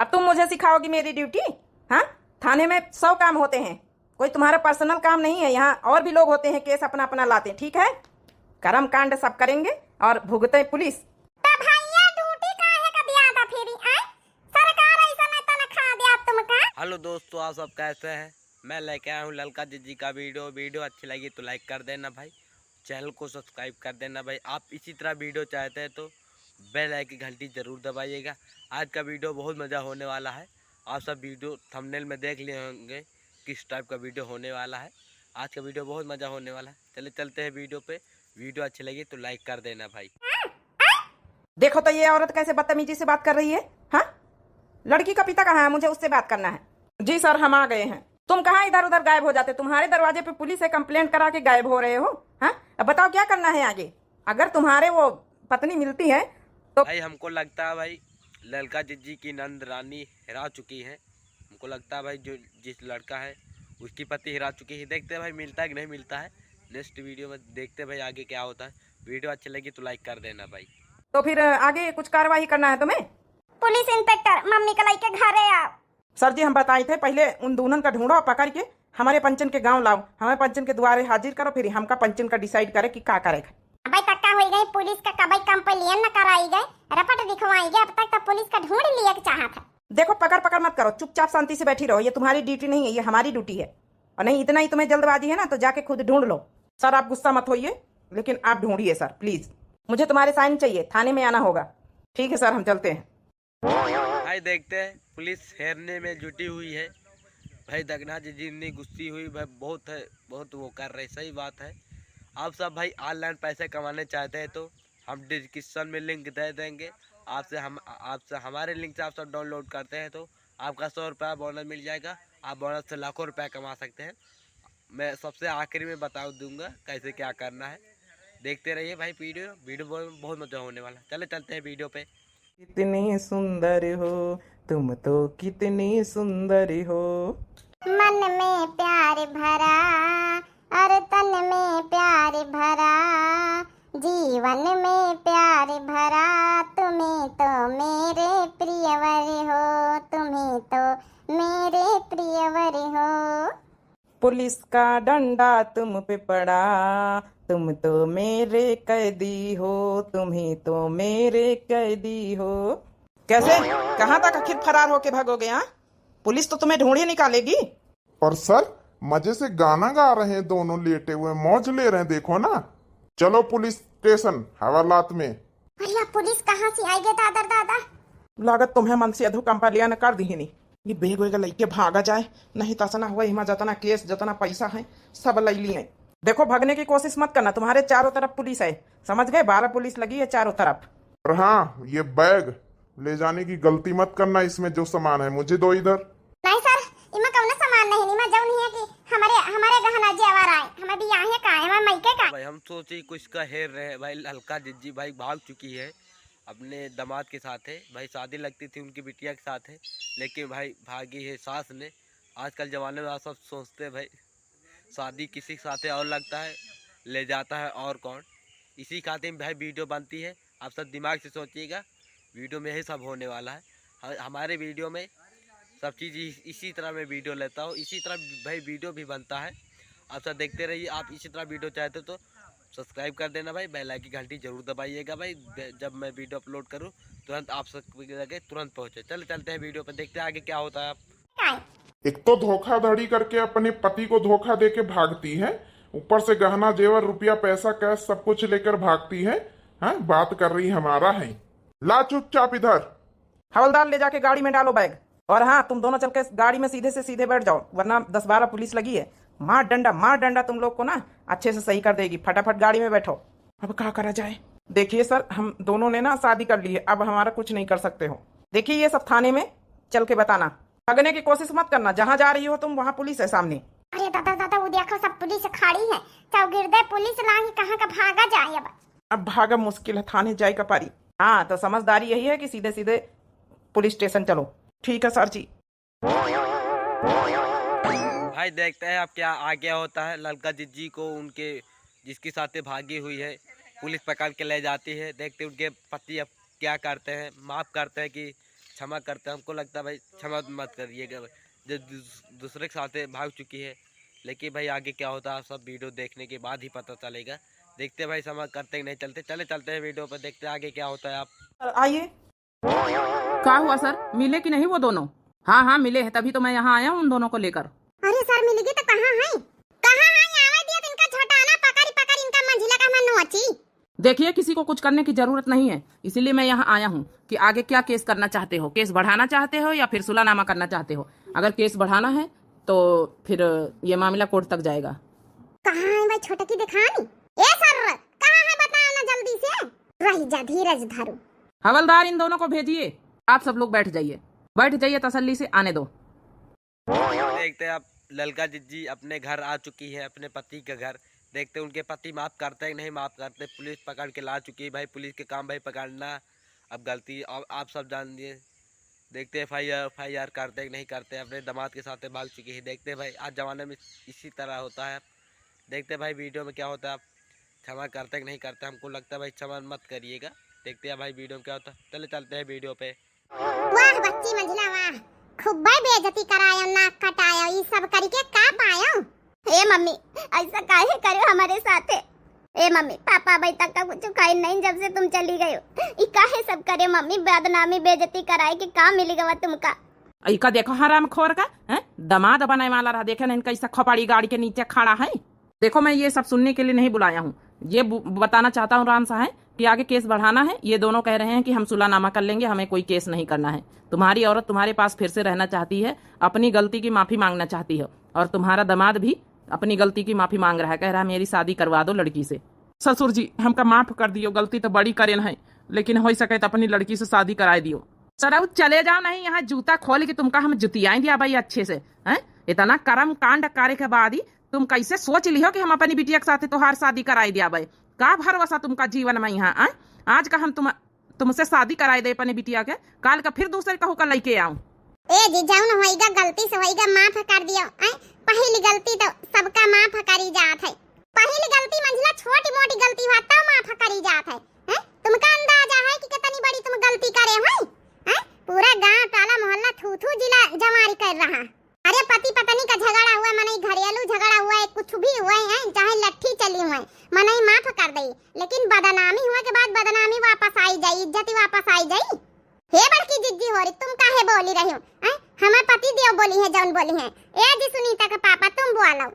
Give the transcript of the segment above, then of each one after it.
अब तुम मुझे सिखाओगी मेरी ड्यूटी? हाँ, थाने में 100 काम होते हैं, कोई तुम्हारा पर्सनल काम नहीं है। यहाँ और भी लोग होते हैं, केस अपना अपना लाते हैं। ठीक है, कर्म कांड सब करेंगे और भुगते पुलिस। हेलो दोस्तों, आप सब कैसे हैं? मैं लेके आया हूँ ललका जी का वीडियो अच्छी लगी तो लाइक कर देना भाई, चैनल को सब्सक्राइब कर देना भाई। आप इसी तरह वीडियो चाहते हैं तो बेल आइकन की घंटी ज़रूर दबाइएगा। आज का वीडियो बहुत मज़ा होने वाला है। आप सब वीडियो थंबनेल में देख लिए होंगे किस टाइप का वीडियो होने वाला है। आज का वीडियो बहुत मज़ा होने वाला है। चले चलते हैं वीडियो पे। वीडियो अच्छी लगी तो लाइक कर देना भाई। देखो तो ये औरत कैसे बदतमीजी से बात कर रही है। हाँ, लड़की का पिता कहाँ है? मुझे उससे बात करना है। जी सर, हम आ गए हैं। तुम कहाँ इधर उधर गायब हो जाते? तुम्हारे दरवाजे पे पुलिस है, कंप्लेंट करा के गायब हो रहे हो। हाँ, अब बताओ क्या करना है आगे? अगर तुम्हारे वो पत्नी मिलती है तो भाई हमको लगता है भाई ललका जी की नंद रानी हिरा चुकी है। हमको लगता है भाई जो जिस लड़का है उसकी पति हिरा चुकी है। देखते हैं भाई मिलता है कि नहीं मिलता है। नेक्स्ट वीडियो में देखते हैं भाई आगे क्या होता है। वीडियो अच्छी लगी तो लाइक कर देना भाई। तो फिर आगे कुछ कार्रवाई करना है तुम्हें? पुलिस इंस्पेक्टर, मम्मी का लइके घरे आओ। सर जी, हम बताए थे पहले उन दोनों का ढूंढो, पकड़ के हमारे पंचन के गांव लाओ, हमारे पंचन के द्वारे हाजिर करो, फिर हमका पंचन का डिसाइड करे कि क्या करेगा। भाई तक्का हो गई, पुलिस का कबई कंप्लेन न कराई गई, रपट दिखवाई गई। अब तक तो पुलिस का ढूंढ लिया के चाहत है। देखो, पकड़ पकड़ मत करो, चुपचाप शांति से बैठी रहो। ये तुम्हारी ड्यूटी नहीं है, ये हमारी ड्यूटी है। और नहीं इतना ही तुम्हें जल्दबाजी है ना तो जाके खुद ढूंढ लो। सर आप गुस्सा मत होइए, लेकिन आप ढूंढिए सर प्लीज। मुझे तुम्हारे साइन चाहिए, थाने में आना होगा। ठीक है सर, हम चलते हैं। भाई देखते हैं पुलिस हेरने में जुटी हुई है। भाई दगना जी जितनी गुस्सी हुई भाई बहुत है, बहुत वो कर रहे। सही बात है। आप सब भाई ऑनलाइन पैसे कमाने चाहते हैं तो हम डिस्क्रिप्शन में लिंक दे देंगे। आपसे हमारे लिंक से आप सब डाउनलोड करते हैं तो आपका 100 रुपया बोनस मिल जाएगा। आप बोनस से लाखों रुपया कमा सकते हैं। मैं सबसे आखिरी में बता दूंगा कैसे क्या करना है। देखते रहिए भाई वीडियो बहुत मजा होने वाला है। चले चलते हैं वीडियो पे। कितनी सुंदर हो तुम, तो कितनी सुंदर हो। मन में प्यार भरा और तन में प्यार भरा, जीवन में प्यार भरा। तुम्हें तो मेरे प्रियवर हो, तुम्हें तो मेरे प्रियवर हो। पुलिस का डंडा तुम पे पड़ा, तुम तो मेरे कैदी हो, तुम्ही तो मेरे कैदी हो। कैसे, कहाँ तक आखिर फरार होके भागोगे? हाँ, पुलिस तो तुम्हें ढूंढ ही निकालेगी। और सर मजे से गाना गा रहे हैं, दोनों लेटे हुए मौज ले रहे हैं, देखो ना। चलो पुलिस स्टेशन हवालात में। भैया पुलिस कहाँ से आई गई दादा दादा? लागत तुम्हें मन से अधु कंपालिया ने कर दी नहीं। ये बेग वेग लेके भागा जाए, नहीं तसना हुआ हिमा, जतना केस जतना पैसा है सब ले लिए। देखो भागने की कोशिश मत करना, तुम्हारे चारों तरफ पुलिस है, समझ गए? 12 पुलिस लगी है चारों तरफ। और हाँ, ये बैग ले जाने की गलती मत करना, इसमें जो सामान है मुझे दो इधर। नहीं सर, इमा कौन सामान नहीं, इमा जौन है कि हमारे हमारे गहना जेवर आए, हमें भी यहाँ का है, हमारे मायके का। भाई हम सोचे कुछ का हेर रहे भाई। ललका जिज्जी भाई भाग चुकी है अपने दामाद के साथ है। भाई शादी लगती थी उनकी बिटिया के साथ है, लेकिन भाई भागी है सास ने। आजकल ज़माने में आप सब सोचते हैं भाई शादी किसी के साथ और लगता है, ले जाता है और कौन। इसी खातिर भाई वीडियो बनती है। आप सब दिमाग से सोचिएगा, वीडियो में यही सब होने वाला है। हमारे वीडियो में सब चीज़ इसी तरह मैं वीडियो लेता हूँ, इसी तरह भाई वीडियो भी बनता है। आप सब देखते रहिए। आप इसी तरह वीडियो चाहते तो सब्सक्राइब कर देना भाई, बेल आइकन की घंटी जरूर दबाइएगा भाई। जब मैं वीडियो अपलोड करूँ तुरंत आप सब लगे तुरंत पहुँचे। चलते हैं वीडियो पर, देखते हैं आगे क्या होता है। आप एक तो धोखाधड़ी करके अपने पति को धोखा देके भागती है, ऊपर से गहना जेवर रुपया पैसा कैश सब कुछ लेकर भागती है। हाँ, बात कर रही हमारा है। ला चुपचाप इधर। हवलदार ले जाके गाड़ी में डालो बैग। और हाँ, तुम दोनों चल के गाड़ी में सीधे से सीधे बैठ जाओ, वरना 10-12 पुलिस लगी है। मार डंडा तुम लोग को ना अच्छे से सही कर देगी। फटाफट गाड़ी में बैठो। अब क्या करा जाए? देखिए सर, हम दोनों ने ना शादी कर ली है, अब हमारा कुछ नहीं कर सकते हो। देखिए ये सब थाने में चल के बताना, भागने की कोशिश मत करना। जहाँ जा रही हो तुम वहाँ पुलिस है सामने। अरे दादा दादा, वो देखो सब पुलिस खड़ी है, चौगिरदे पुलिस लाही, कहाँ का भागा जाए। अब भागा मुश्किल है, थाने जाए का पारी। हाँ, तो समझदारी यही है कि सीधे सीधे पुलिस स्टेशन चलो। ठीक है सर जी। भाई देखते हैं अब क्या आगे होता है। ललका जिज्जी को उनके जिसके साथ भागी हुई है पुलिस पकड़ के ले जाती है। देखते हैं उनके पति अब क्या करते हैं, माफ़ करते हैं कि क्षमा करते हैं। हमको लगता है भाई क्षमा मत करिएगा, जो दूसरे के साथ भाग चुकी है। लेकिन भाई आगे क्या होता है सब वीडियो देखने के बाद ही पता चलेगा। देखते हैं भाई क्षमा करते कि नहीं, चलते हैं वीडियो पर, देखते हैं आगे क्या होता है। आप सर आइए। क्या हुआ सर, मिले कि नहीं वो दोनों? हाँ हाँ मिले हैं, तभी तो मैं यहाँ आया हूँ उन दोनों को लेकर। अरे सर मिल गई तो कहाँ है? आवा दिया तो इनका झटाना पकड़ इनका मंजिला का मन नोची। देखिए किसी को कुछ करने की जरूरत नहीं है, इसीलिए मैं यहाँ आया हूँ कि आगे क्या केस करना चाहते हो, केस बढ़ाना चाहते हो या फिर सुलहनामा करना चाहते हो। अगर केस बढ़ाना है तो फिर ये मामला कोर्ट तक जाएगा। कहाँ है भाई छोटा की दिखानी? ए सर कहाँ है बताओ ना जल्दी से। रही जा धीरज धरो। हवलदार इन दोनों को भेजिए। आप सब लोग बैठ जाइए तसल्ली से, आने दो। देखते हैं आप ललका जिज्जी अपने घर आ चुकी है, अपने पति के घर। देखते उनके पति माफ़ करते हैं कि नहीं माफ़ करते। पुलिस पकड़ के ला चुकी है भाई, पुलिस के काम भाई पकड़ना। अब गलती आप सब जान दिए। देखते FIR करते हैं कि नहीं करते। अपने दामाद के साथ भाग चुकी है। देखते हैं भाई आज ज़माने में इसी तरह होता है। देखते हैं भाई वीडियो में क्या होता है। आप क्षमा करते हैं कि नहीं करते। हमको लगता है भाई क्षमा मत करिएगा। देखते हैं भाई वीडियो में क्या होता है। चलते हैं वीडियो पे। वाह बच्ची मंजिला वाह, खूब बेइज्जती करायो, नाक कटायो, ये सब करके का पायो? ए मम्मी ऐसा काहे करो हमारे साथ? ए मम्मी पापा भाई तक का कुछ खाए नहीं जब से तुम चली गई हो। ई काहे सब करे मम्मी? बदनामी बेइज्जती कराए कि का मिलेगा तुमका? इका देखो हराम खोर का है, दामाद बनाए वाला रहा। देखे ना इनका ऐसा खपाड़ी गाड़ी के नीचे खड़ा है। देखो मैं ये सब सुनने के लिए नहीं बुलाया हूँ, ये बताना चाहता हूँ राम साहब कि आगे केस बढ़ाना है। ये दोनों कह रहे हैं कि हम सुलहनामा कर लेंगे, हमें कोई केस नहीं करना है। तुम्हारी औरत तुम्हारे पास फिर से रहना चाहती है, अपनी गलती की माफी मांगना चाहती है, और तुम्हारा दामाद भी अपनी गलती की माफी मांग रहा है, कह रहा है मेरी शादी करवा दो लड़की से। ससुर जी हमका माफ कर दियो, गलती तो बड़ी करेन है, लेकिन हो सके तो अपनी लड़की से शादी कराए दियो। सर चले जाओ, नहीं यहाँ जूता खोल के तुमका हम जुतियाई दिया भाई अच्छे से। हैं इतना कर्म कांड करे के बाद ही तुम कैसे सोच लियो कि हम अपनी बिटिया के साथ तोहार शादी कराई दिया भाई? का भरोसा तुमका जीवन में यहाँ? आज का हम तुमसे शादी कराई दे अपनी बिटिया के, काल का फिर दूसरे कहू का लेके आऊं। ए जी जाओ ना, होइगा गलती से होइगा, माफ कर दियो। पहली गलती तो सबका माफ करी जात है। पहली गलती मंजिला छोटी मोटी गलती हुआ तो माफ करी जात है। तुमका अंदाजा है कि कितनी बड़ी तुम गलती करे हो? पूरा गांव टाला मोहल्ला थू जिला जमारी कर रहा। अरे पति पत्नी का झगड़ा हुआ, मने घरेलू झगड़ा हुआ है, कुछ भी हुआ है, चाहे लट्ठी चली हुई, मने माफ कर दई, लेकिन बदनामी हुआ के बाद बदनामी वापस आई जाई, इज्जत वापस आई जाई। हे बड़की जिज्जी हो रही, तुम काहे बोली रही हो? हमारे पति देव बोली है जौन बोली है। ए जी सुनीता का पापा तुम बोलो,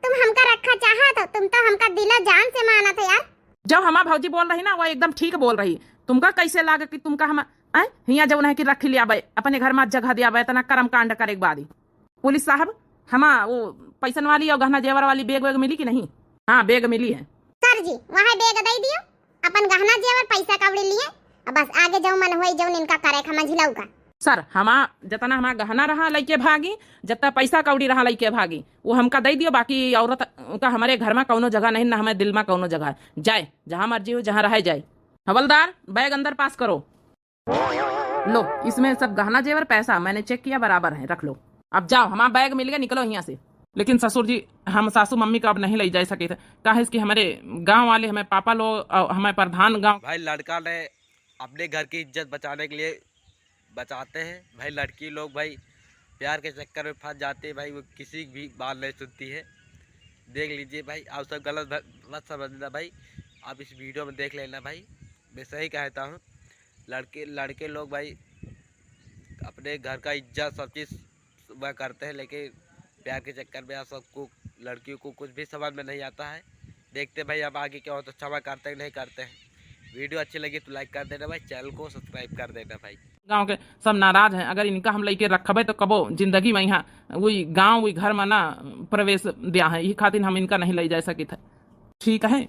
तुम हमका रखा चाहत हो, तुम तो हमका दिला जान से माना था यार। जब हमार भौजी बोल रही ना वो एकदम ठीक बोल रही। तुमका कैसे लागे कि तुमका हम हिया जौन है कि रख लिया भाई अपने घर में जगह दिया भाई, इतना कर्म कांड करे के बाद ही। पुलिस साहब हमा वो पैसन वाली और गहना जेवर वाली बैग मिली कि नहीं? हाँ बैग मिली है सर जी, वहाँ बैग दे दियो, अपन गहना जेवर पैसा कवड़ी लिए, बस आगे जाओ मन होई जौन इनका करे खा मंझिलाऊ का। सर जितना हमारा गहना रहा लइके भागी, जितना पैसा कौड़ी रहा लइके भागी, वो हमका दे दियो। बाकी औरत का हमारे घर में कौनो जगह नहीं, ना हमारे दिल में कौनो जगह, जाए जहाँ मर्जी हो जहाँ रह जाए। हवलदार बैग अंदर पास करो। लो इसमें सब गहना जेवर पैसा मैंने चेक किया बराबर है, रख लो। अब जाओ हमारा बैग मिल गया, निकलो यहाँ से। लेकिन ससुर जी हम सासू मम्मी को अब नहीं ले जा सके थे, कहा इसकी हमारे गांव वाले हमें पापा लोग हमारे प्रधान गांव भाई लड़का ने अपने घर की इज्जत बचाने के लिए बचाते हैं भाई। लड़की लोग भाई प्यार के चक्कर में फंस जाते हैं भाई, वो किसी की भी बात नहीं सुनती है। देख लीजिए भाई, आप सब गलत मत समझना भाई, आप इस वीडियो में देख लेना भाई, मैं सही कहता हूँ। लड़के लोग भाई अपने घर का इज्जत सब चीज़ वह करते हैं, लेकिन प्यार के चक्कर में आप सबको लड़कियों को कुछ भी समझ में नहीं आता है। देखते भाई अब आगे क्या होता है, क्षमा करते हैं नहीं करते हैं। वीडियो अच्छी लगी तो लाइक कर देना भाई, चैनल को सब्सक्राइब कर देना भाई। गांव के सब नाराज हैं, अगर इनका हम लेके रखबे तो कबो जिंदगी में यहाँ वही गांव वही घर में ना प्रवेश दिया है, यही खातिर हम इनका नहीं ले जा सके थे। ठीक है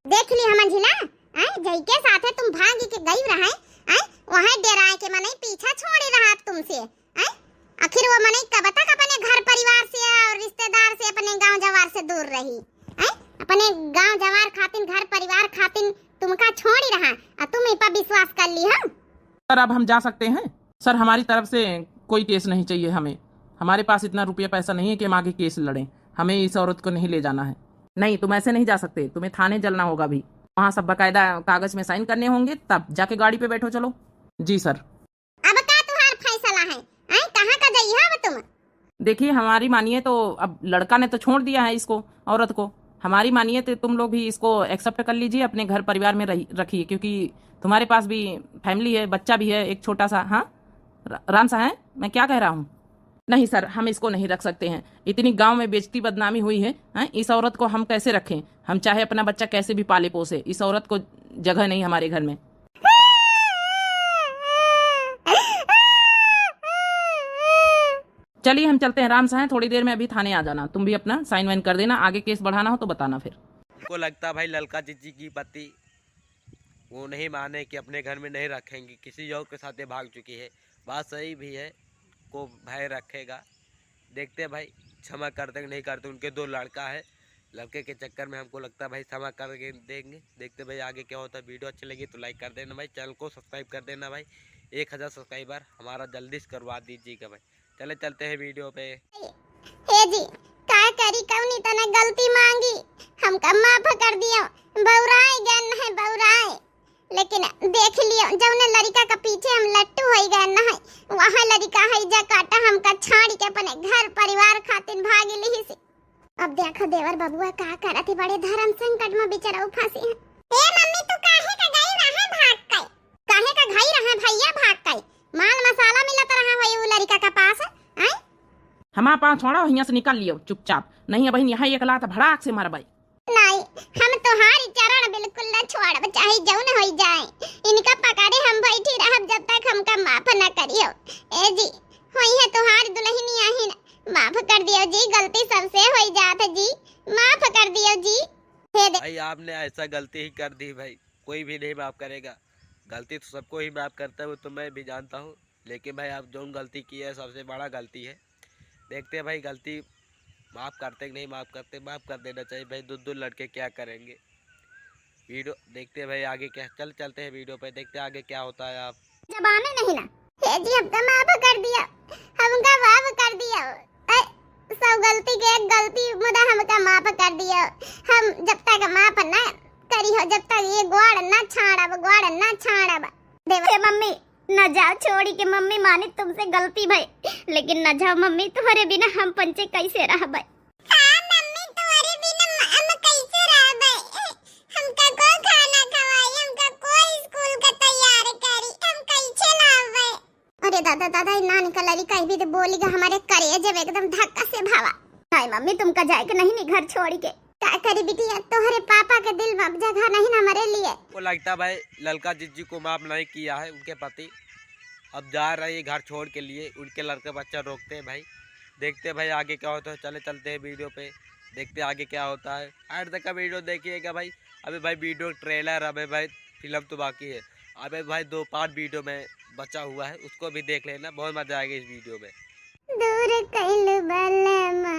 देख ली हम मंझिला, जई के साथ है तुम भागी के गई रहा वहाँ डेराए के मने पीछा छोड़े रहा तुमसे। आखिर वो मने कब तक अपने घर परिवार से और रिश्तेदार से अपने गांव जवार से दूर रही? अपने गांव जवार खातिन घर परिवार खातिन तुमका छोड़ी रहा, तुम इ पर विश्वास कर ली हो? सर अब हम जा सकते हैं? सर हमारी तरफ से कोई केस नहीं चाहिए हमें, हमारे पास इतना रुपया पैसा नहीं है कि हम आगे केस लड़ें, हमें इस औरत को नहीं ले जाना है। नहीं तुम ऐसे नहीं जा सकते, तुम्हें थाने चलना होगा भी, वहाँ सब बकायदा कागज में साइन करने होंगे, तब जाके गाड़ी पे बैठो। चलो जी सर। अब का देखिए हमारी मानिए तो अब लड़का ने तो छोड़ दिया है इसको, औरत को। हमारी मानिए तो तुम लोग भी इसको एक्सेप्ट कर लीजिए, अपने घर परिवार में रखिए, क्योंकि तुम्हारे पास भी फैमिली है, बच्चा भी है एक छोटा सा। हाँ राम सा है, मैं क्या कह रहा हूँ? नहीं सर, हम इसको नहीं रख सकते हैं। इतनी गांव में बेइज्जती बदनामी हुई है, इस औरत को हम कैसे रखें? हम चाहे अपना बच्चा कैसे भी पाले पोसे, इस औरत को जगह नहीं हमारे घर में। चलिए हम चलते हैं। राम साहब थोड़ी देर में अभी थाने आ जाना, तुम भी अपना साइन वाइन कर देना, आगे केस बढ़ाना हो तो बताना फिर। को लगता भाई ललका जिज्जी की पति वो नहीं माने कि अपने घर में नहीं रखेंगी, किसी और के साथ ये भाग चुकी है। बात सही भी है, को भाई रखेगा। देखते भाई क्षमा करते नहीं करते, उनके 2 लड़का है, लड़के के चक्कर में हमको लगता है भाई क्षमा कर देंगे। देखते भाई आगे क्या होता है। वीडियो अच्छी लगी तो लाइक कर देना भाई, चैनल को सब्सक्राइब कर देना भाई। 1000 सब्सक्राइबर हमारा जल्दी से करवा दीजिएगा भाई। चले चलते हैं वीडियो पे। हे जी का करी कौनी तना गलती मांगी, हमका माफ कर दियो। बौराए गन है बौराए, लेकिन देख लियो जौने लड़का का पीछे हम लट्टू होई गए ना है, वहां लड़का है जा काटा हमका छाड़ के अपने घर परिवार खातिर भाग ली सी। अब देखो देवर बबुआ का करत है, बड़े धर्म संकट में बेचारा फंसी है। ए मम्मी तू काहे का गई रहा भाग के? काहे का गई रहा भैया भाग के? माल मसाला मिलत रहा है वो लड़का का पास है। हमारा पाँव छोड़ो, यहाँ से निकल लियो चुपचाप, नहीं है बहन यहाँ एक लात भड़ाक से मारबाई। नहीं हम तुम्हारी चरण बिल्कुल न छोड़ब, चाहे जौन हो जाए। इनका पकारे हम बैठी रहब जब तक हमका माफ न करियो। ए जी होई है तुम्हारी दुल्हनिया ही न, माफ कर दियो जी, गलती सबसे हो जात जी, माफ कर दियो जी। भाई आपने ऐसा गलती ही कर दी भाई, कोई भी नहीं माफ करेगा। गलती तो सबको ही माफ करता है, वो तो मैं भी जानता हूँ, लेकिन भाई आप जो गलती की है सबसे बड़ा गलती है। देखते हैं भाई गलती माफ़ करते कि नहीं माफ़ करते, माफ़ कर देना चाहिए भाई। 2 लड़के क्या करेंगे। वीडियो देखते हैं भाई आगे क्या। चलते हैं वीडियो पे, देखते हैं आगे क्या होता है। आप जबाने नहीं ना हे जी, हमका माफ कर दिया, हमका माफ कर दिया। सब गलती के एक गलती मुदा हमका माफ कर दिया। हम जब तक माफ ना करी हो, जब तक ये ग्वाड़ ना छाड़ब। देवे मम्मी न जाओ छोड़ी के मम्मी, माने तुमसे गलती भाई, लेकिन न जाओ मम्मी, तुम्हारे बिना हम पंचे कैसे रह भाई। हां मम्मी तुम्हारे बिना हम कैसे रह भाई, हमका को खाना खवाई, हमका कोई स्कूल का तैयार करी, हम कैसे लाव भाई। अरे दादा दादा नान का लड़ी कहीं भी तो बोलीगा हमारे करेजे में एकदम धक्का से भावा। हाय मम्मी तुमका जाए के नहीं घर छोड़ के, क्या करी बिटिया, तोहरे पापा के दिल में जगह नहीं ना हमारे लिए। वो लगता भाई ललका जिज्जी को माफ नहीं किया है उनके पति, अब जा रहे हैं घर छोड़ के लिए। उनके लड़के बच्चा रोकते हैं भाई, देखते हैं भाई आगे क्या होता है। चलते हैं वीडियो पे, देखते हैं आगे क्या होता है। एंड तक का वीडियो देखिएगा भाई। अभी भाई वीडियो ट्रेलर, अभी भाई फिल्म तो बाकी है। अभी भाई 2 पार्ट वीडियो में बचा हुआ है, उसको भी देख लेना, बहुत मजा आएगा इस वीडियो में। दूर कैलु बलमा,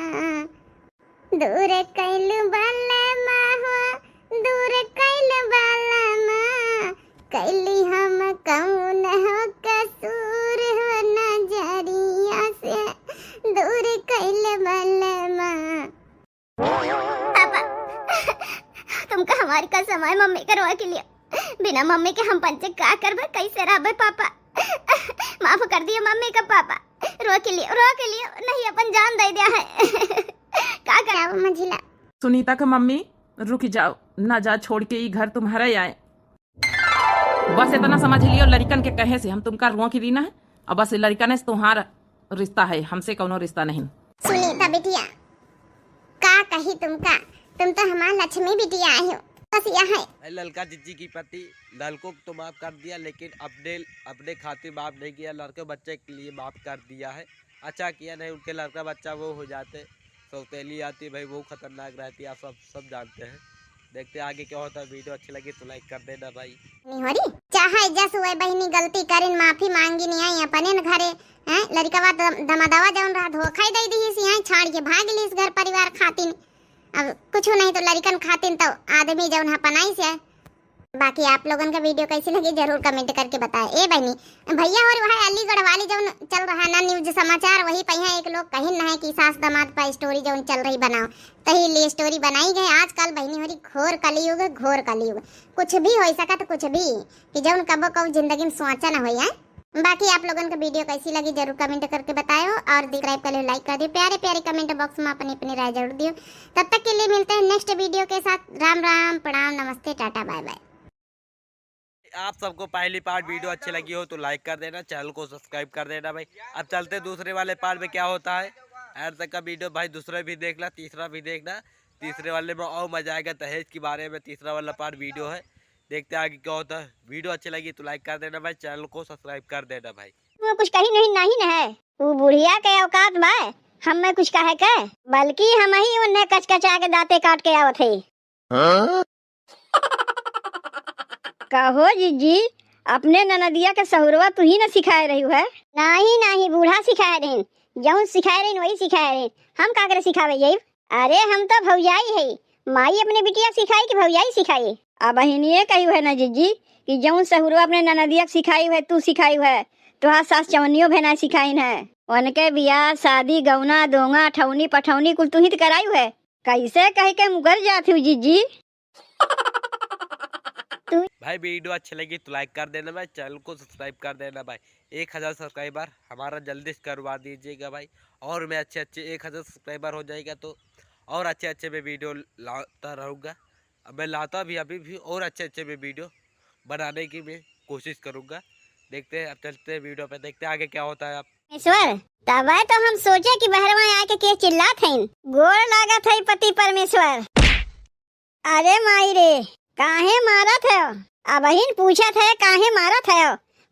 दूर कैलु बलमा हो, दूर कैलु बलमा, कैली हम कौन हो कसूर हो नजरिया से, दूर कैलु बलमा। पापा तुमका हमारी का समय मम्मी करवा के लिए, बिना मम्मी के हम पंचे का करबे, कैसे रहबे पापा। माफ कर दियो मम्मी का पापा, रो के लियो नहीं अपन जान दे दिया है। का कराव मंझिला। सुनीता का मम्मी रुक जाओ, ना जा छोड़ के ये घर तुम्हारा ही आए। बस इतना समझ लियो, लड़कन के कहे से हम तुमका रुआ की रीना है, और बस लड़कन से तुम्हारा रिश्ता है, हमसे कोनो रिश्ता नहीं। सुनीता बिटिया का कही तुमका, तुम तो हमारा लक्ष्मी बिटिया आई हो, बस यह है। ललका जिज्जी की पति लड़कों को तो माफ कर दिया, लेकिन अपने खातिर माफ नहीं किया, लड़के बच्चे के लिए माफ कर दिया है। अच्छा किया, नहीं उनके लड़का बच्चा वो हो जाते, सौतेली आती भाई, वो खतरनाक रहती है, आप सब जानते हैं। देखते हैं आगे क्या होता है। वीडियो अच्छी लगी तो लाइक कर देना भाई। निहोरी चाहे जस हुए बहनी गलती करिन, माफी मांगी नहीं आई अपने न घरे हैं, लड़का बात दमादवा जौन रहा धोखा दे दी सी, छाड़ के भाग ली इस घर परिवार खातिन। अब कुछ नहीं तो लड़कन खातिन तो आदमी जौन है पनाई से। बाकी आप लोगन का वीडियो कैसी लगी जरूर कमेंट करके बताएं। ए बहनी भैया और वह अलीगढ़ वाली जौन चल रहा ना न्यूज समाचार, वही पहिया एक लोग कहिन ना है कि सास दामाद पर स्टोरी जौन चल रही बनाओ, तही लिए स्टोरी बनाई गई। आजकल बहनी हो रही घोर कलयुग, कुछ भी हो सका तो कुछ भी कि जौन कबो कब जिंदगी में सोचा ना हो। बाकी आप लोगों को वीडियो कैसी लगी जरूर कमेंट करके बताओ और सब्सक्राइब कर लो, लाइक कर दियो, प्यारे प्यारे कमेंट बॉक्स में अपनी अपनी राय जरूर दियो। तब तक के लिए मिलते हैं नेक्स्ट वीडियो के साथ। राम राम, प्रणाम, नमस्ते, टाटा, बाय बाय। आप सबको पहली पार्ट वीडियो अच्छी लगी हो तो लाइक कर देना, चैनल को सब्सक्राइब कर देना भाई। अब चलते दूसरे वाले पार्ट में क्या होता है। ऐड तक का वीडियो भाई दूसरा भी देखना, तीसरा भी देखना। तीसरे वाले में और मजा आएगा, दहेज के बारे में तीसरा वाला पार्ट वीडियो है। देखते आगे क्या होता है। वीडियो अच्छी लगी तो लाइक कर देना भाई, चैनल को सब्सक्राइब कर देना भाई। वो कुछ कही नहीं न है, वो बुढ़िया के औकात बा हम में कुछ कहे के, बल्कि हम ही उन्हें कचकचा के दांते काट के आवत है। कहो जीजी, अपने ननदिया के सहुरवा तू ही न सिखाए रही है? नहीं बूढ़ा सिखाए रही, जौन सिखाए रही वही सिखाए रही, हम का करे सिखावे जाई? अरे हम तो भौजाई है, माई अपने बिटिया सिखाई कि भौजाई सिखाई? अब बहिनिए कही है ना जीजी कि जौन सहुरवा अपने ननदिया सिखाई है तू सिखाई है, तुहार सास चवनियो भेना सिखाई है। उनके बियाह शादी गौना दोंगा ठौनी पठौनी कुल तू ही कराई है, कैसे कह के मुकर जाती हूँ जीजी। भाई वीडियो अच्छी लगी तो लाइक कर देना भाई, चैनल को सब्सक्राइब कर देना भाई। 1000 सब्सक्राइबर हमारा जल्दी से करवा दीजिएगा भाई। और मैं अच्छे 1000 सब्सक्राइबर हो जाएगा तो और अच्छे मैं वीडियो लाता रहूँगा। अब मैं लाता भी अभी भी और अच्छे मैं वीडियो बनाने की मैं कोशिश करूँगा। देखते हैं, अब चलते हैं वीडियो पे, देखते हैं आगे क्या होता है। आप परमेश्वर तब तो हम सोचे कि बहरवा आके के चिल्लात हैं, गोड़ लागत है पति परमेश्वर। अरे माई रे, काहे मारा थे? अब बहिन पूछा थे काहे मारा थे?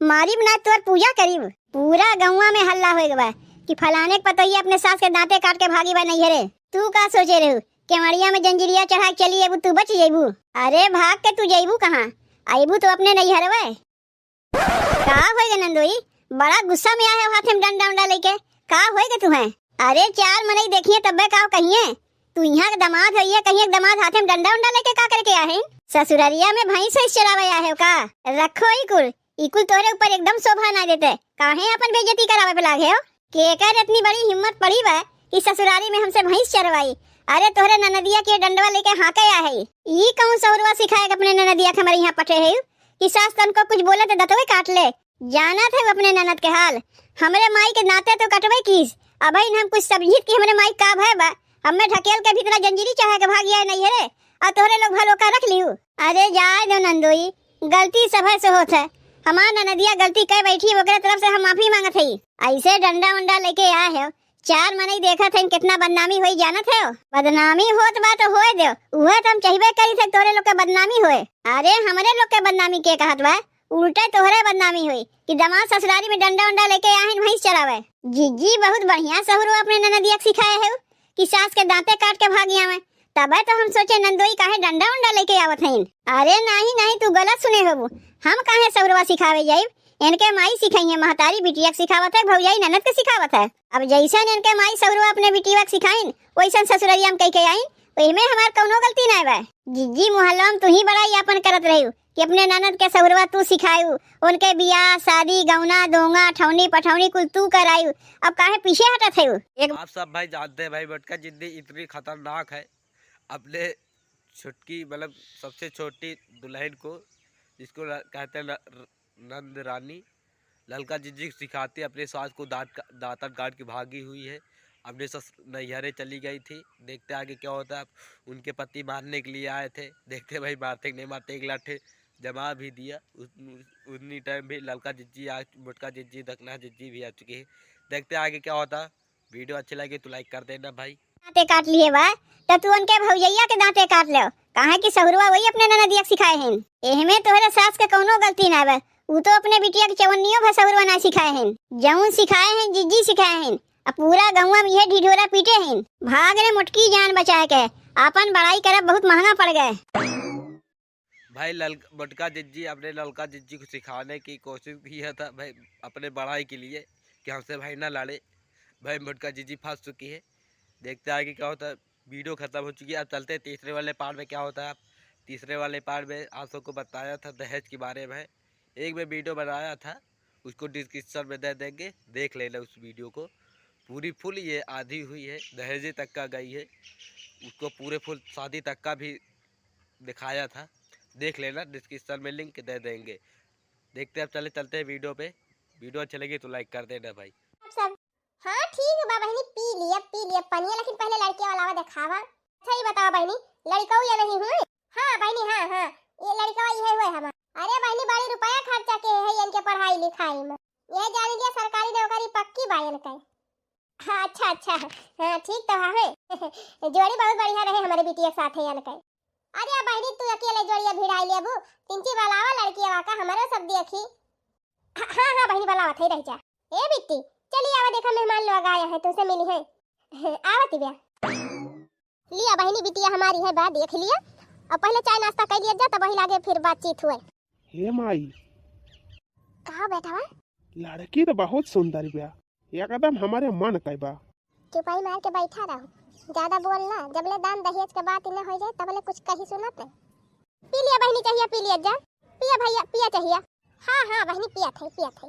मारी बना तोर पूजा करीब, पूरा गौवा में हल्ला हो गया कि फलाने के पतोही अपने सास के दांते काट के भागी बा नहीं रे। तू का सोचे रहे केवड़िया में जंजीरिया चढ़ा के चली अबू तू बच जेबू? अरे भाग के तू जेबू कहाँ? आईबू तो अपने नहीं हरवे। का होएगा नंदोई, बड़ा गुस्सा में आए हाथ में डंडा उंडा लेके, का होएगा तुम्हें? अरे चार मनई देखिए तब्बे का कहिए तू यहाँ के दामाद है, कहीं दामाद हाथ में डंडा उंडा लेके का करके आए? ससुरारिया में भैंस चरावे आए का? रखो इकुल तोरे ऊपर एकदम शोभा ना देते, काहे अपन बेइज्जती करावे पे लागे हो? केकर इतनी बड़ी हिम्मत पड़ी बा कि ससुरारी में हमसे भैंस चरवाई? अरे तोहरे ननदिया के डंडवा लेके हाके आ है, ई कौन सौरवा सिखाएगा अपने ननदिया के हमारे यहाँ पटे है कि सास तन को कुछ बोले तो दतवे काट ले? जाना थे अपने ननद के हाल, हमारे माई के नाते तो कटवे किस। अब हम कुछ समझित कि हमारे माई का भय बा, हमें ढकेल के भीतर जंजीरी चढ़ा के भाग गया नहीं है और तोहरे लोग भलो का रख लियो। अरे जाए दो नंदोई, गलती सब से होत है, हमार ननदिया गलती कर बैठी, ओकरे तरफ से हम माफी मांगत हई। ऐसे डंडा उंडा लेके आए हो, चार मनई देखा थे कितना बदनामी हुई जानत है? बदनामी होत बा तो होए दो, उहे तो हम चाहिए करी थे तोरे लोग के बदनामी होए। अरे हमारे लोग के बदनामी के कहत बा? उल्टे तोहरे बदनामी हुई कि दामाद ससुरारी में डंडा उंडा लेके आहिन भैंस चरावे। जीजी बहुत बढ़िया सहुरो अपने ननदिया सिखाए है कि सास के दांते काट के भाग आवे, तबे तो हम सोचे नंदोई काहे डंडा उंडा लेके आवत हईन। अरे नहीं तू गलत सुने होबू, हम काहे सहुरवा सिखावे जाई? इनके माई सिखाई है, महतारी बिटिया सिखावत है, भौजाई ननद के सिखावत है। अब जैसा इनके माई सहुरवा अपने बिटिया सिखाइन वैसा ससुरारिया में कह के आइन, ओहिमे हमार कौनो गलती नहीं बा। जीजी मोहल्ला में तू ही बड़ा यापन करत रही कि अपने ननद के सहुरवा तू सिखायू, उनके बियाह शादी गौना दोंगा ठौनी पठौनी कुल तू करायू, अब काहे पीछे हटत है? आप सब भाई जानते हैं भाई मटका जिद्दी इतनी खतरनाक है। अपने छुटकी मतलब सबसे छोटी दुल्हन को, जिसको कहते हैं नंद रानी, ललका जिज्जी सिखाती अपने सास को दांतन काट के भागी हुई है, अपने नैहरे चली गई थी। देखते आगे क्या होता है। उनके पति मारने के लिए आए थे, देखते भाई मारते नहीं मारते, एक लाठी जमा भी दिया। उतनी टाइम भी ललका जिज्जी मुटका जिज्जी दखना जिज्जी भी आ चुकी है। देखते आगे क्या होता। वीडियो अच्छी लगी तो लाइक कर देना भाई। दांते काट लिए बा तो तू उनके भौजैया के दांते काट ले, काहे कि सहुरवा वही अपने ननदिया सिखाए हैं। एहमे तोहरे सास के कौनो गलती ना बा, ऊ तो अपने बिटिया के चवन्नियों भा सहुरवा ना सिखाए हैं, जौन सिखाए हैं जीजी सिखाए हैं। अब पूरा गौवा में ये ढिढोरा पीटे हैं, भाग रे मुटकी जान बचाए के, अपन बड़ाई करब बहुत महंगा पड़ गए। भाई मुटका जिज्जी अपने ललका जिज्जी को सिखाने की कोशिश किया था भाई अपने बड़ाई के लिए कि हमसे भाई ना लड़े। भाई मुटका जिज्जी फंस चुकी है। देखते आगे क्या होता है। वीडियो खत्म हो चुकी है। अब चलते हैं तीसरे वाले पार्ट में क्या होता है। तीसरे वाले पार्ट में आप सबको बताया था दहेज के बारे में, एक मैं वीडियो बनाया था, उसको डिस्क्रिप्शन में दे देंगे, देख लेना उस वीडियो को। पूरी फुल ये आधी हुई है, दहेज तक का गई है, उसको पूरे फुल शादी तक का भी दिखाया था, देख लेना, डिस्क्रिप्शन में लिंक दे देंगे। देखते हैं अब चलते हैं वीडियो पे। वीडियो अच्छी लगी तो लाइक कर देना भाई। सब हाँ ठीक है बहनी, पी लिया पनिया, लेकिन पहले लड़के वाला दिखावा। अच्छा ये बताओ बहनी, लड़का या नहीं हुए? हाँ बहनी हाँ ये लड़का ये हुए हमारा। अरे बहनी बड़ी रुपया खर्चा के है इनके पढ़ाई लिखाई में, ये जान लिया सरकारी नौकरी पक्की बायन का। हाँ अच्छा हाँ ठीक तो है जोड़ी बहुत बढ़िया रहे हमारे बिटिया के साथ है इनका। अरे बहनी तू अकेले जोड़िया भिड़ाई लेबू, तिनची वालावा लड़की वाका हमारे सब देखी। हाँ बहनी वाला थे रह जा। ए बिट्टी चलिए आवा, देखा मेहमान लोग आए हैं तुमसे मिली है। आवती बया लिया बहनी बिटिया हमारी है, बात देख लिया। अब पहले चाय नाश्ता कर लिया जा, तब वही लागे फिर बातचीत हुए। हे माई, कहा बैठा हुआ? लड़की तो बहुत सुंदर बा, एकदम हमारे मन का बा। चुपाई मार के बैठा रहो, ज्यादा बोलना, जबले दान दहेज के बात न हो जाए तबले कुछ कही सुनते। पी लिया बहनी, चाहिए पी लिया जा, पिया भैया पिया चाहिए। हाँ बहनी पिया थे।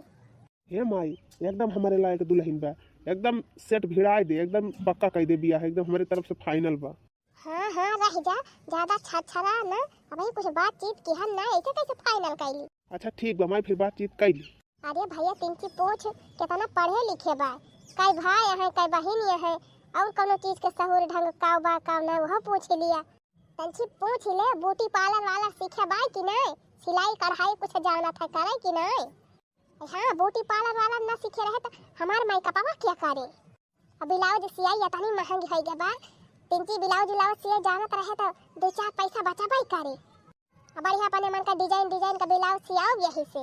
हे माई, एकदम हमारे लायक दुल्हन बा, एकदम सेट भिड़ाई दे, एकदम पक्का कह दे बिया, एकदम हमारे तरफ से फाइनल बा। हाँ रह जा, ज्यादा छछरा ना, अबे कुछ बातचीत की हम ना ऐसे कैसे फाइनल कैली। अच्छा ठीक बा माई, फिर बातचीत कैली। अरे भैया तिनकी पूछ कितना पढ़े लिखे बा, कई भाई है कई बहन है, और कोनो चीज के सहूर ढंग का बा का ना वह पूछ लिया। तंची पूछ ले ब्यूटी पार्लर वाला सीखे बा कि नहीं, सिलाई कढ़ाई कुछ जाना था करे कि नहीं। हाँ ब्यूटी पार्लर वाला ना सीखे रहे तो हमार माई का पापा क्या करे। अब ब्लाउज सियाई इतनी महंगी है के बा, तिनची ब्लाउज सियाई जानत रहे तो 2-4 पैसा बचा पाई करे। अब बढ़िया अपने मन का डिजाइन का ब्लाउज सियाओ यही से।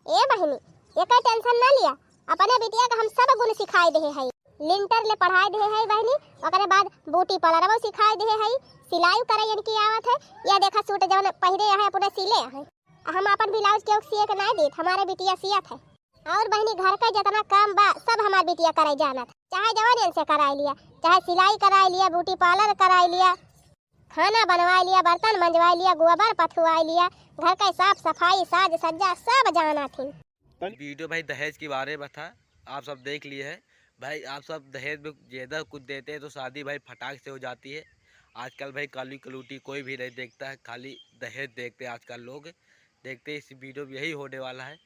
ए बहनी एक टेंशन ना लिया, अपने बिटिया का हम सब गुण सिखाई दे है, लिंटर ले पढ़ाई दे है बहनी, ओकरे बाद ब्यूटी पार्लर वो सिखाई दे है, सिलाई करे इनकी आवत है। या देखा सूट जवन पहिरे है अपने सिले है, हम अपन ब्लाउज के सिए के नहीं देत, हमारे बिटिया सियत है। और बहनी घर का जितना काम बा सब हमार बिटिया करे जानत, चाहे जवान से कराई लिया, चाहे सिलाई कराई लिया, ब्यूटी पार्लर कराई लिया, खाना बनवा लिया, बर्तन मंजवा लिया, गोबर पथुआ लिया, घर का साफ सफाई साज सज्जा सब जाना थी। वीडियो भाई दहेज के बारे में था, आप सब देख लिए हैं भाई। आप सब दहेज में ज़्यादा कुछ देते हैं तो शादी भाई फटाक से हो जाती है। आजकल भाई काली कलूटी कोई भी नहीं देखता है, खाली दहेज देखते हैं आजकल लोग। देखते इस वीडियो में यही होने वाला है,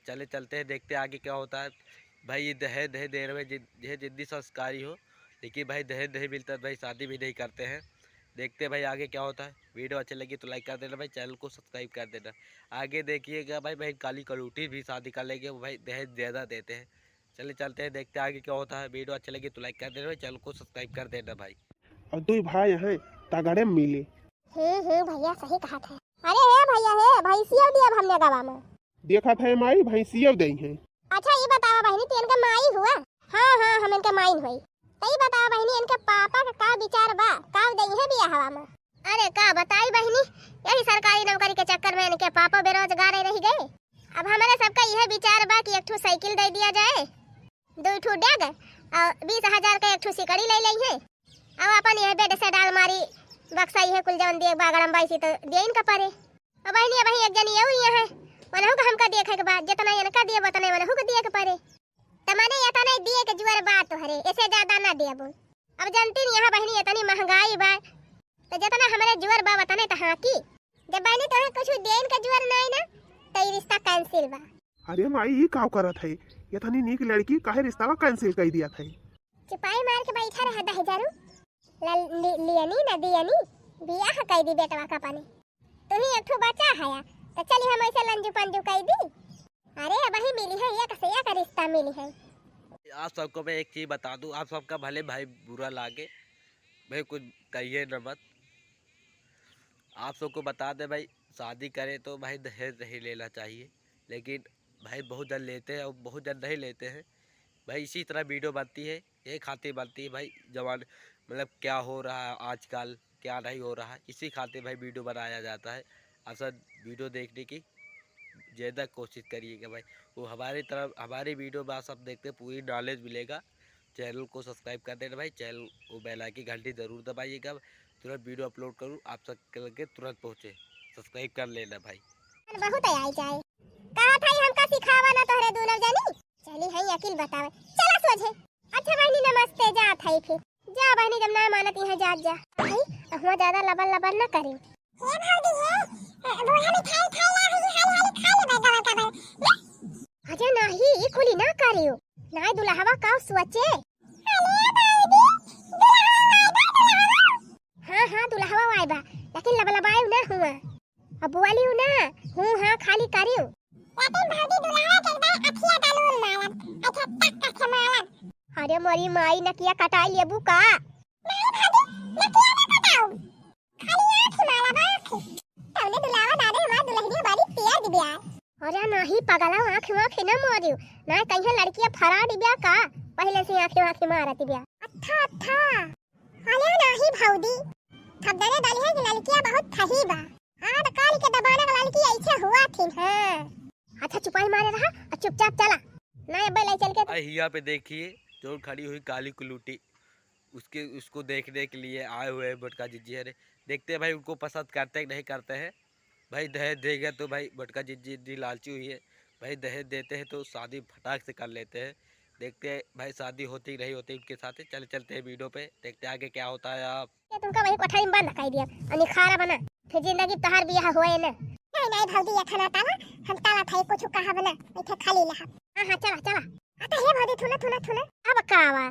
चलते हैं देखते आगे क्या होता है। भाई ये दहेज देने में जिद्दी संस्कारी हो, लेकिन भाई दहेज नहीं मिलता भाई शादी भी नहीं करते हैं। देखते हैं भाई आगे क्या होता है। वीडियो अच्छी लगी तो लाइक कर देना भाई, चैनल को सब्सक्राइब कर देना। आगे देखिएगा भाई काली कलूटी भी शादी कर लेंगे, वो भाई दहेज ज़्यादा देते हैं। चलते हैं देखते हैं आगे क्या होता है। वीडियो अच्छी लगी तो लाइक कर देना भाई, चैनल को सब्सक्राइब कर देना भाई। और 2 भाई हैं तगड़े मिले। भैया सही कहा था। अरे हे भैया हे भैंसिया दिया हमने गवा में देखा था माई, भैंसिया दई हैं। अच्छा ये बताओ बहनी तू इनका माई हुआ? हाँ हम इनका माई हुई। तो ये बताओ बहनी इनके पापा का विचार बा, का दई है बिया हवा में? अरे का बताई बहनी, यही सरकारी नौकरी के चक्कर में इनके पापा बेरोजगार रह गए। अब हमारे सबका यह विचार बा कि 1 साइकिल दे दिया जाए, 2 डेग और 20,000 का 1 सिकड़ी ले ली है। अब अपन यह बेड से डाल मारी बक्सा ये कुल जवन देख बागड़म बाई से तो दे इनका परे। अब बहनी भाई एक जनी और ये है, वनहु का हमका देखे के बाद जितना इनका दिए बतने वनहु को दिए के परे। तमने इतना दिए के जुआर बात हरे, ऐसे ज्यादा ना देबो। अब जानती नहीं यहाँ बहनी इतनी महंगाई बा, तो जितना हमारे जुआर बा बतने तो हाँ की जब बहनी तोहे कुछ देन का जुआर नहीं ना तो ये रिश्ता कैंसिल बा। अरे माई ये का करत है, इतनी नीक लड़की काहे रिश्ता का कैंसिल कर दिया था? चिपाई मार के बैठा रहा 10,000 लियनी ना दियनी बियाह कई दी बेटवा का पानी। तुम्ही एक बच्चा है तो चली हम ऐसे लंजू पंजू कई दी। अरे अब ही मिली है एक से एक रिश्ता मिली है। आप सबको मैं एक चीज़ बता दूं, आप सबका भले भाई बुरा लागे भाई कुछ कहिए न मत। आप सबको बता दे भाई शादी करे तो भाई दहेज नहीं लेना चाहिए, लेकिन भाई बहुत जन लेते हैं और बहुत जन नहीं लेते हैं। भाई इसी तरह वीडियो बनती है, ये खातिर बनती है भाई जवान मतलब क्या हो रहा है आजकल क्या नहीं हो रहा है, इसी खातिर भाई वीडियो बनाया जाता है। असल वीडियो देखने की ज़्यादा कोशिश करिएगा भाई, वो हमारी तरफ हमारी वीडियो में आप सब देखते पूरी नॉलेज मिलेगा। चैनल को सब्सक्राइब कर देना भाई, चैनल को बेल आइकन की घंटी ज़रूर दबाइएगा, तुरंत वीडियो अपलोड करूँ आप सब के तुरंत पहुँचे। सब्सक्राइब कर लेना भाई। बहुत आई जाए कहा था हमका सिखावा ना तोहरे दोनों जनी चली है अकिल बतावे चला सोझे। अच्छा बहनी नमस्ते जा थाई फिर जा बहनी जब ना मानती है जा भाई हम ज्यादा लबन लबन ना करी। हे भौजी हे बोला मिठाई खाई ला हाली हाली खा ले दवा का। अरे नहीं ये कुली ना करियो ना दुल्हवा का सोचे हाँ हाँ दुल्हवा आएबा लेकिन लबलबाए ना हुआ अब वाली हूँ ना हूँ हाँ खाली करियो लेकिन भाभी दुल्हवा के एकदम अखिया डालून मारन अच्छा टक टक मारन अरे मोरी माई नकिया कटाई लेबू का नहीं भाभी नकिया ना कटाऊ खाली आँख मारा बाख तवने दुल्हवा दादे हमार दुल्हनिया बारी तैयार दिबिया अरे नहीं पगला आँख न मारियो ना कहीं लड़कियां फरा दिबिया का पहले से आँख मारत दिबिया अच्छा अच्छा अरे नहीं भौदी थबदने डाली है कि लड़कियां बहुत थही बा हां तो काली के दबाने का लड़की ऐसे हुआ थी हां अच्छा चुपाई मारे रहा और चुपचाप चला ना अब ले चल के यहाँ पे देखिए जो खड़ी हुई काली कुलूटी उसको देखने के लिए आए हुए हैं बटका जिज्जी। अरे देखते हैं भाई उनको पसंद करते हैं नहीं करते हैं। भाई दहेज देगा तो भाई बटका जिज्जी लालची हुई है भाई, दहेज देते हैं तो शादी फटाक से कर लेते हैं। देखते हैं भाई शादी होती नहीं होती उनके साथ। चलते हैं वीडियो पे, देखते हैं आगे क्या होता है। आप तुमका वही कोठरी में बंद कर दिया अनि खारा बना फिर जिंदगी तहार बियाह होए ना नहीं भौजी ये खाना ताला हम ताला थाई कुछ कहा बना इथे खाली लहा हां चला आता हे भौजी थुना अब का आवा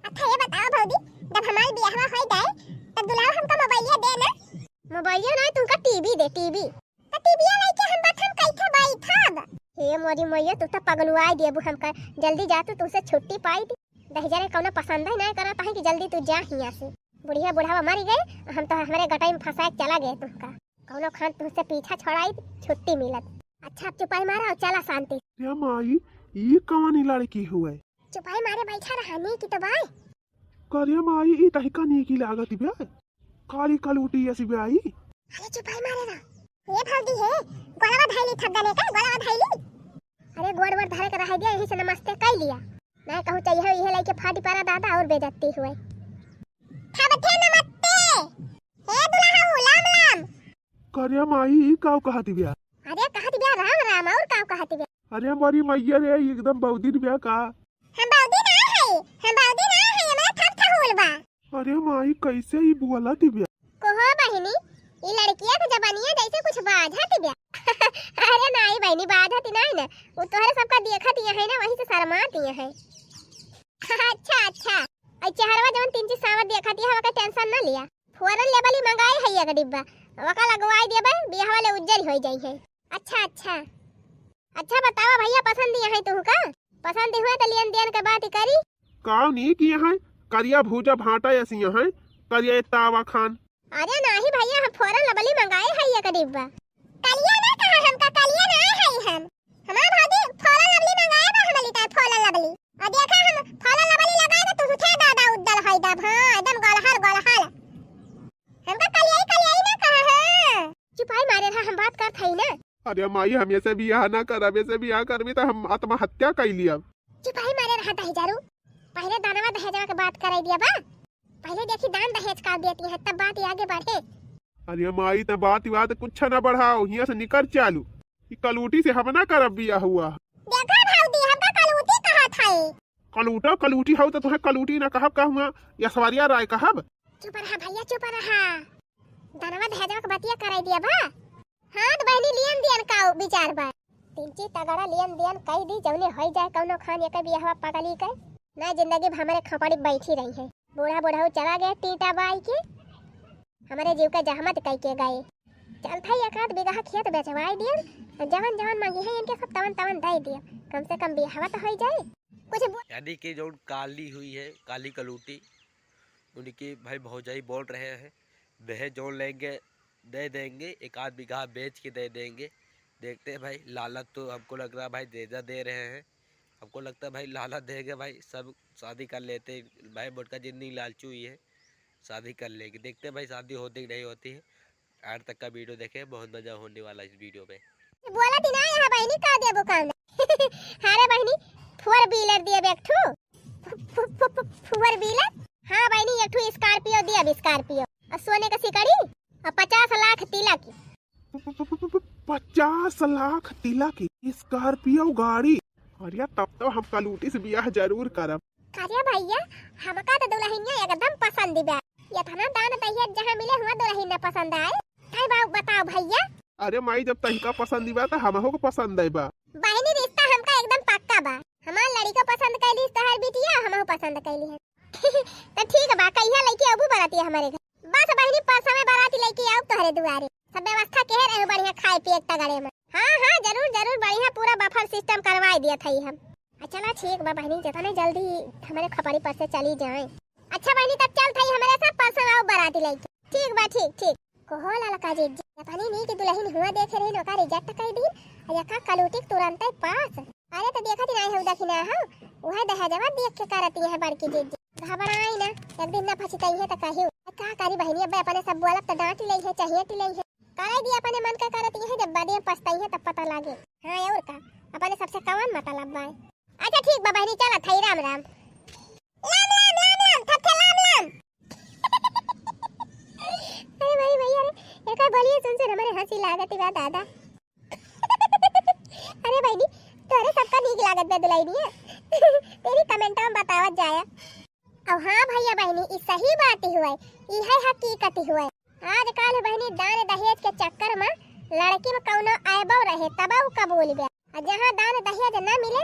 अच्छा ये बताओ भौजी जब हमारी बियाह होई जाए तब दुल्हा हमका मोबाइल दे ना मोबाइल नहीं तुमका टीवी दे टीवी तो टीवी नहीं के हम बैठन कैसे बैठब हे मोरी मैया तू तो पगलुआई देबू हमका जल्दी जा तू तुसे छुट्टी पाई दी दहेजा रे कौनो पसंद ही नहीं करता है कि जल्दी तू जा हिया से बुढ़िया बुढ़ावा मर गए हम तो हमारे गटाई में फंसा के चला गए तुमका कौनो खान तुझसे पीछा छोड़ाई छुट्टी मिलत। अच्छा चुपाई मारा और चला शांति या माई ये कवानी लड़की हुए चुपाई मारे बैठा रहनी की तो भाई करिया माई ई तहिका नी की लागत बे काली कलूटी ऐसी बे आई अरे चुपाई मारे ना ये भौजी है गोलवा धैली थगने का गोलवा धैली अरे गोड़ धरे के रह गया यही से नमस्ते कर लिया मैं कहूं चाहिए ये लेके फाटी पारा दादा और बेइज्जती हुए थबथे नमस्ते हे दुल्हा हुलाम लाम करिया माई ई काव कहती बे अरे कहती बे राम राम और काव कहती बे अरे हमारी मैया रे एकदम बहुदिन बे का हम बहुदी ना है मैं थप हुल बा अरे माई कैसे ही बोला बे कोहो बहिनी ये लड़कियां तो जबानिया जैसे कुछ बाझत बे अरे नहीं बहनी बाझत नहीं ना वो तोहरे सबका देखत ही है ना वही से शर्माती है अच्छा आई चेहरा जवन 3 सावर देखती है वका टेंशन ना लिया फौरन लेबली मंगाई है एक डिब्बा वका लगवाई देबे बियाह वाले उज्जर हो जाई है। अच्छा बतावा भैया पसंद है तुमका पसंद हुए तो लेन देन के बात करी काव नहीं किए हैं करिया भूजा भाटा ऐसी हैं करिया तावा खान अरे नहीं भैया हम फौरन लबली मंगाए है एक डिब्बा कलिया ना कहा हमका कलिया ना है हम हमार भाभी फौरन लबली मंगाए बा हमली ता फौरन लबली और देखा हम फौरन लबली लगाए तो तू उठे दादा उद्दल है दा हां एकदम गलहल हमका कलिया ना कहा है चुपाई मारे रहा हम बात करत हई ना अरे माई हम ऐसे बियाह ना करबे से बियाह करबी तो हम आत्महत्या कर लिया चुपाई मारे रहा दहेजारू पहले दानवा दहेजवा के बात कराई दिया बा पहले देखी दान दहेज का देती है तब बात आगे बढ़े। अरे माई तो बात कुछ ना बढ़ाओ यहाँ से निकल चालू कलूटी से हम ना करब बियाह हुआ देखा भौजी हमका कलूटी कहा था कलूटी हो तो तुम्हें कलूटी ना कहब कहूँगा यशवरिया राय कहब चुप रहा भैया चुप रहा दानवा दहेजवा के बतिया कराई दिया बा हां तो बहनी लियन दियन का विचार बा 3 तगड़ा लियन दियन कई दी जौने होई जाए कौनो खान एक बियाहवा पगली के ना जिंदगी हमारे खपड़ी बैठी रही है बूढ़ा बूढ़ा चला गया टीटा बाई के हमारे जीव का जहमत कई के गए चल था एक आध बीघा खेत बेचवाई दियन जवन मांगी है इनके सब तवन दे दिया कम से कम बियाहवा तो हो जाए कुछ यानी कि जो काली हुई है काली कलूटी उनकी भाई भौजाई बोल रहे हैं दहेज जोड़ लेंगे दे देंगे एक आध बीघा बेच के दे देंगे। देखते हैं भाई लालच तो हमको लग रहा है भाई देजा दे रहे हैं हमको लगता है भाई लालच देंगे भाई सब शादी कर लेते भाई बटका जितनी लालची हुई है शादी कर लेंगे। देखते हैं भाई शादी होती कि नहीं होती है। आठ तक का वीडियो देखें बहुत मजा होने वाला इस वीडियो में। बोला थी ना यहाँ बहनी का देबो काम हारे बहनी 4 व्हीलर दिए बैठू 4 व्हीलर हाँ बहनी एक ठू स्कॉर्पियो दिया स्कॉर्पियो और सोने का सिकड़ी और 50 लाख तिलक की 50 लाख तिलक की स्कॉर्पियो गाड़ी। अरे तब तो हम कलूटी से बियाह जरूर करब। अरे भैया हमका तो दुल्हनिया एकदम पसंद बा ये थाना दान दहेज जहाँ मिले हुआ दुल्हन पसंद आए काय बात बताओ भैया। अरे माई जब तहिका पसंद बा तो हमहो को पसंद है बा बहनी रिश्ता हमका एकदम पक्का हमार लड़ी को पसंद कैली तो हर बिटिया हमहू पसंद कैली है। तो ठीक है बा, कहिया लइके अबू बराती हमारे घर। बस बहनी परसों में बराती लइके आऊ तोहरे दुआरे। सब व्यवस्था के रहे बढ़िया खाए पिए के तगड़े में। हां जरूर जरूर बढ़िया पूरा बफर सिस्टम करवाई दिया थई हम। अच्छा ना ठीक बा बहनी, जितने जल्दी हमारे खपरी पर से चली जाए। अच्छा बहनी तब चल थई हमारे साथ परसों आओ बराती लइके। ठीक बा ठीक। कोहो ललका जी पता नहीं कि दुल्हन हुआ देखे रही नौका रिजेक्ट कर दी या का कलूटी तुरंत ही पास। अरे तो देखा नहीं है उदा ना हो वह दहेजवा देख के करती है बड़की जी। घबराई ना, एक दिन ना फंसतई है तो कहियो का करी बहनी। अब अपने सब बोलब तो डांट ले है चाहिए टी ले है करे दी अपने मन का करती है, जब बाद में पछताई है तब पता लागे। हां और का अपने सबसे कौन मतलब बा। अच्छा ठीक बा बहनी चल थई राम राम। थके लाम। अरे भाई अरे एक बोलिए सुन हमारे हंसी लागत बा दादा। अरे बहनी तोरे सबका नीक लागत बा दुल्हनी है। तेरी कमेंट में बतावत जाया। अब हाँ भैया बहनी इस सही बात ही हुआ, यह हकीकत ही हुआ। आजकल बहनी दान दहेज के चक्कर में लड़की में कौनो आयबो रहे तब वो कबूल गया। और जहाँ दान दहेज न मिले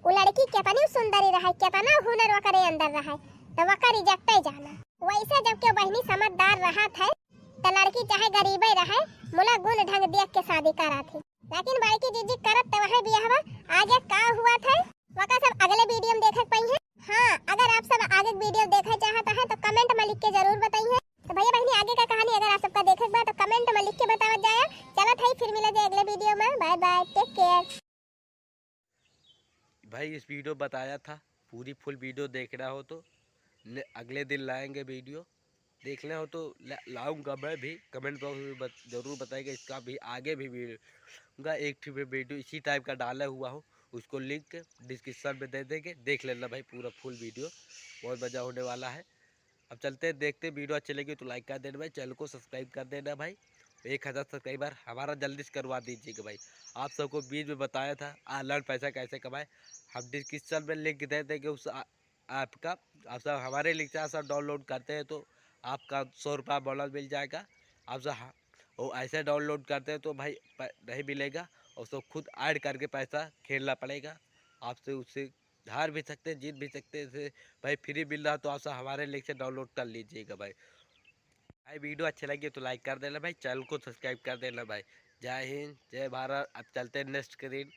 वो लड़की कितनी सुंदरी रहे कितना हुनर वकरे अंदर रहे तो वका रिजेक्ट ही जाना। वैसे जबकि बहनी समझदार रहा था तो लड़की चाहे गरीब ही रहे मुला गुण ढंग देख के शादी करा थी। लेकिन बड़की जीजी करत तो वह बियाहवा आगे का हुआ था वका सब अगले वीडियो में देख पाई है। हाँ अगर आप सब आगे वीडियो देखना चाहता है तो कमेंट में लिख के जरूर बताइए। तो भैया बहनी आगे का कहानी अगर आप सबका देखे बा तो कमेंट में लिख के बतावत जाया। चलो भाई फिर मिला जाए अगले वीडियो में। Bye bye take care. भाई इस वीडियो बताया था, पूरी फुल वीडियो देखना हो तो अगले दिन लाएंगे वीडियो। देखना हो तो लाऊंगा मैं भी। कमेंट बॉक्स में जरूर बताइएगा। इसका भी आगे भी वीडियो एक वीडियो इसी टाइप का डाला हुआ हो उसको लिंक डिस्क्रिप्शन में दे देंगे, देख लेना भाई पूरा फुल वीडियो। बहुत मज़ा होने वाला है। अब चलते हैं देखते वीडियो अच्छी लगी तो लाइक कर देना भाई, चैनल को सब्सक्राइब कर देना भाई। 1000 सब्सक्राइबर हमारा जल्दी से करवा दीजिएगा भाई। आप सबको बीच में बताया था ऑनलाइन पैसा कैसे कमाए, हम डिस्क्रिप्शन में लिंक दे देंगे उस ऐप का। आप सब हमारे लिंक से आप सब डाउनलोड करते हैं तो आपका 100 रुपया बोनस मिल जाएगा। आप सब वो ऐसे डाउनलोड करते हैं तो भाई नहीं मिलेगा और सब खुद ऐड करके पैसा खेलना पड़ेगा। आपसे उससे हार भी सकते हैं जीत भी सकते हैं। भाई फ्री मिल रहा तो आप सब हमारे लिंक से डाउनलोड कर लीजिएगा भाई। वीडियो अच्छी लगी तो लाइक कर देना भाई, चैनल को सब्सक्राइब कर देना भाई। जय हिंद जय भारत। अब चलते हैं नेक्स्ट स्क्रीन।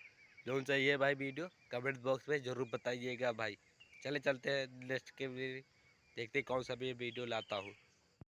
जो चाहिए भाई वीडियो कमेंट बॉक्स में ज़रूर बताइएगा भाई। चलते हैं नेक्स्ट के देखते कौन सा भी वीडियो लाता हूँ।